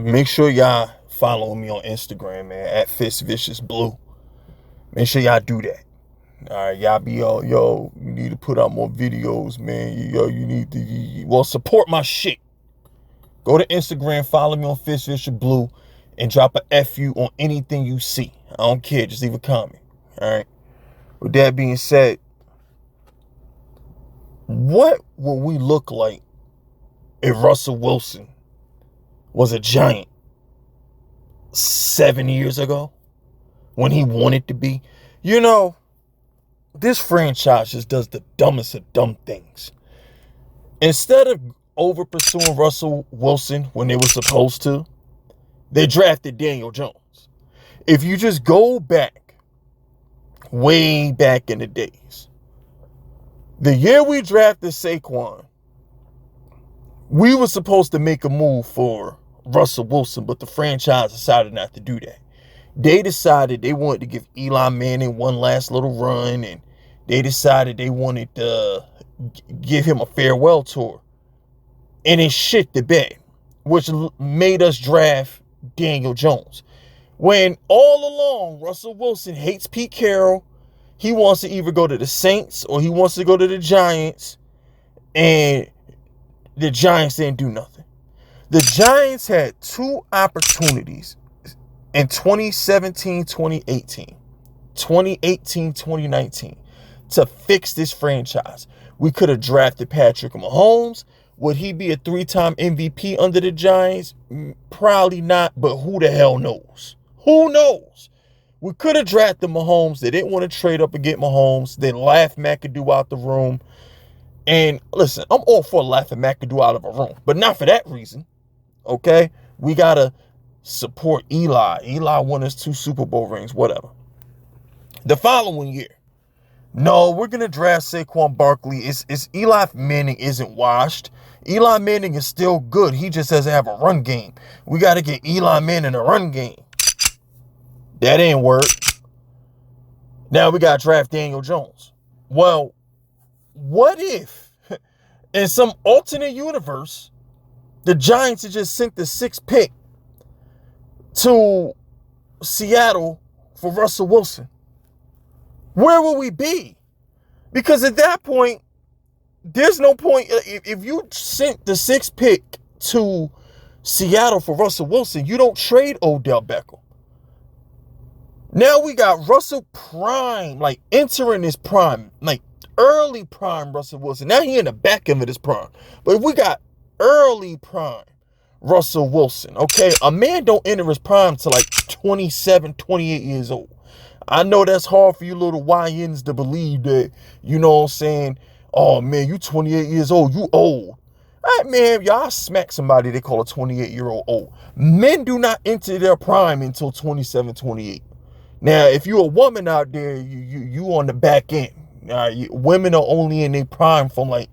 Make sure y'all follow me on Instagram, man, at FiskViciousBlue. Make sure y'all do that. All right, y'all be all, yo, you need to put out more videos, man. You need to, support my shit. Go to Instagram, follow me on FiskViciousBlue, and drop a FU on anything you see. I don't care, just leave a comment. All right. With that being said, what would we look like if Russell Wilson was a Giant 7 years ago when he wanted to be? You know, this franchise just does the dumbest of dumb things. Instead of over pursuing Russell Wilson when they were supposed to, they drafted Daniel Jones. If you just go back, way back in the days, the year we drafted Saquon, we were supposed to make a move for Russell Wilson, but the franchise decided not to do that. They decided they wanted to give Eli Manning one last little run, and they decided they wanted to give him a farewell tour. And it shit the bed, which made us draft Daniel Jones. When all along, Russell Wilson hates Pete Carroll. He wants to either go to the Saints or he wants to go to the Giants. And the Giants didn't do nothing. The Giants had two opportunities in 2017, 2018, 2018, 2019 to fix this franchise. We could have drafted Patrick Mahomes. Would he be a 3-time MVP under the Giants? Probably not, but who the hell knows? Who knows? We could have drafted Mahomes. They didn't want to trade up and get Mahomes. They laughed McAdoo out the room. And listen, I'm all for laughing McAdoo out of a room, but not for that reason. Okay? We got to support Eli. Eli won us 2 Super Bowl rings, whatever. The following year, no, we're going to draft Saquon Barkley. It's Eli Manning isn't washed. Eli Manning is still good. He just doesn't have a run game. We got to get Eli Manning a run game. That ain't work. Now we got to draft Daniel Jones. Well, what if in some alternate universe, the Giants had just sent the 6th pick to Seattle for Russell Wilson? Where will we be? Because at that point, there's no point. If you sent the 6th pick to Seattle for Russell Wilson, you don't trade Odell Beckham. Now we got Russell prime, like entering his prime, like early prime Russell Wilson. Now he in the back end of his prime. But if we got early prime Russell Wilson, okay? A man don't enter his prime till like 27, 28 years old. I know that's hard for you little YNs to believe that, you know what I'm saying? Oh, man, you 28 years old. You old. All right, man, y'all smack somebody they call a 28-year-old old. Men do not enter their prime until 27, 28. Now, if you're a woman out there, you on the back end. Women are only in their prime from like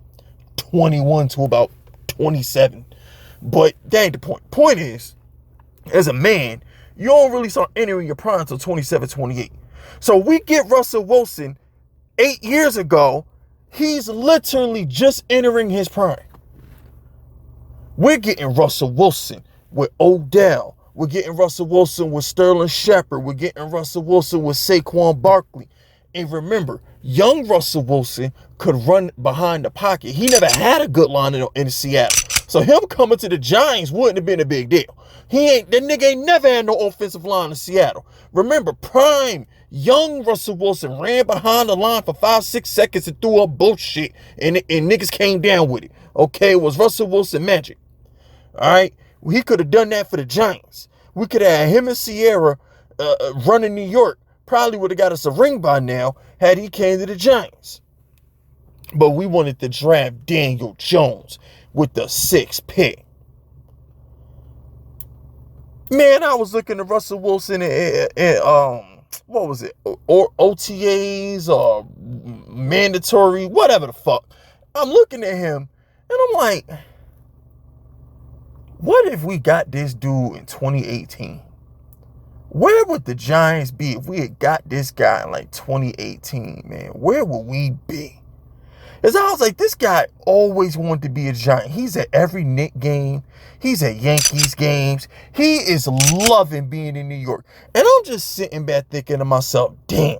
21 to about 27. But that ain't the point. Point is, as a man, you don't really start entering your prime until 27, 28. So we get Russell Wilson 8 years ago. He's literally just entering his prime. We're getting Russell Wilson with Odell. We're getting Russell Wilson with Sterling Shepard. We're getting Russell Wilson with Saquon Barkley. And remember, young Russell Wilson could run behind the pocket. He never had a good line in Seattle. So him coming to the Giants wouldn't have been a big deal. That nigga ain't never had no offensive line in Seattle. Remember, prime young Russell Wilson ran behind the line for 5-6 seconds and threw up bullshit, and niggas came down with it. Okay, it was Russell Wilson magic. All right, he could have done that for the Giants. We could have had him and Sierra running New York. Probably would have got us a ring by now had he came to the Giants. But we wanted to draft Daniel Jones with the 6th pick. Man, I was looking at Russell Wilson and what was it? Or OTAs or mandatory, whatever the fuck. I'm looking at him and I'm like, what if we got this dude in 2018? Where would the Giants be if we had got this guy in like 2018, man? Where would we be? Is I was like, this guy always wanted to be a Giant. He's at every Knicks game. He's at Yankees games. He is loving being in New York. And I'm just sitting back thinking to myself, damn,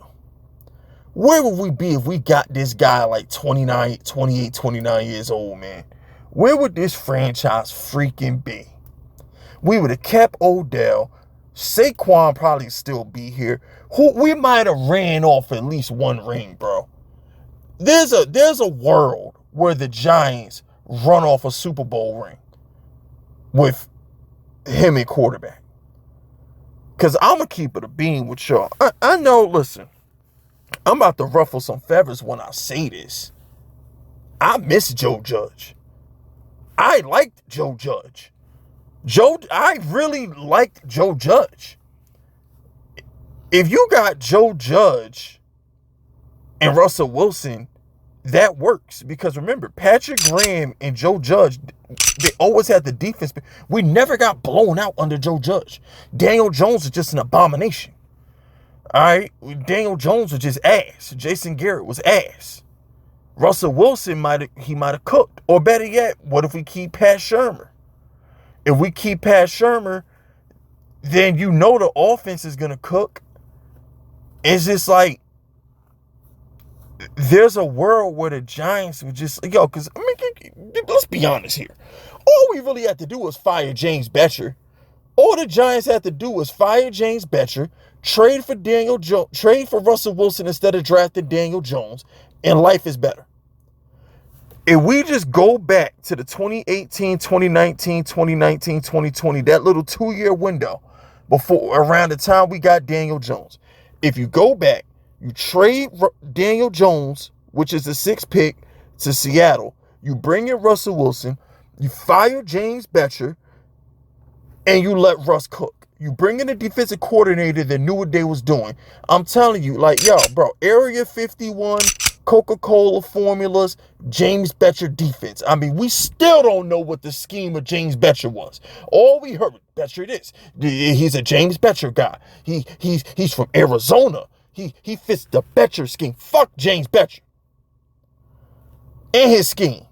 where would we be if we got this guy like 29 years old, man? Where would this franchise freaking be? We would have kept Odell. Saquon probably still be here. We might have ran off at least one ring, bro. There's a world where the Giants run off a Super Bowl ring with him at quarterback. Because I'm going to keep it a bean with y'all. I know, listen, I'm about to ruffle some feathers when I say this. I miss Joe Judge. I liked Joe Judge. I really liked Joe Judge. If you got Joe Judge and Russell Wilson, that works. Because remember, Patrick Graham and Joe Judge, they always had the defense. We never got blown out under Joe Judge. Daniel Jones is just an abomination. All right? Daniel Jones was just ass. Jason Garrett was ass. Russell Wilson might have cooked. Or better yet, what if we keep Pat Shurmur? If we keep Pat Shurmur, then you know the offense is going to cook. It's just like, there's a world where the Giants would just, because, I mean, let's be honest here. All we really had to do was fire James Bettcher. All the Giants had to do was fire James Bettcher, trade for Russell Wilson instead of drafting Daniel Jones, and life is better. If we just go back to the 2018, 2019, 2020, that little 2-year window before around the time we got Daniel Jones. If you go back, you trade Daniel Jones, which is the 6th pick, to Seattle. You bring in Russell Wilson. You fire James Bettcher, and you let Russ cook. You bring in a defensive coordinator that knew what they was doing. I'm telling you, like, yo, bro, Area 51, Coca-Cola formulas, James Bettcher defense. I mean, we still don't know what the scheme of James Bettcher was. All we heard, Bettcher this. He's a James Bettcher guy. He's from Arizona. He fits the Bettcher scheme. Fuck James Bettcher and his scheme.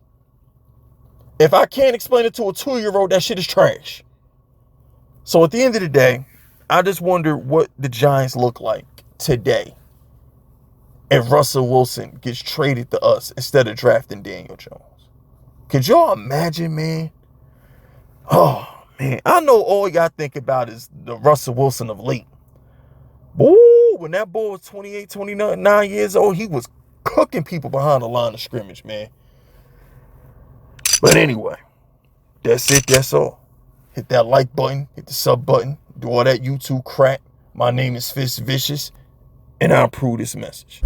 If I can't explain it to a 2-year-old, that shit is trash. So at the end of the day, I just wonder what the Giants look like today if Russell Wilson gets traded to us instead of drafting Daniel Jones. Could y'all imagine, man? Oh, man. I know all y'all think about is the Russell Wilson of late. Ooh, when that boy was 28, 29 years old, he was cooking people behind the line of scrimmage, man. But anyway, that's it. That's all. Hit that like button. Hit the sub button. Do all that YouTube crap. My name is FiskVicious, and I approve this message.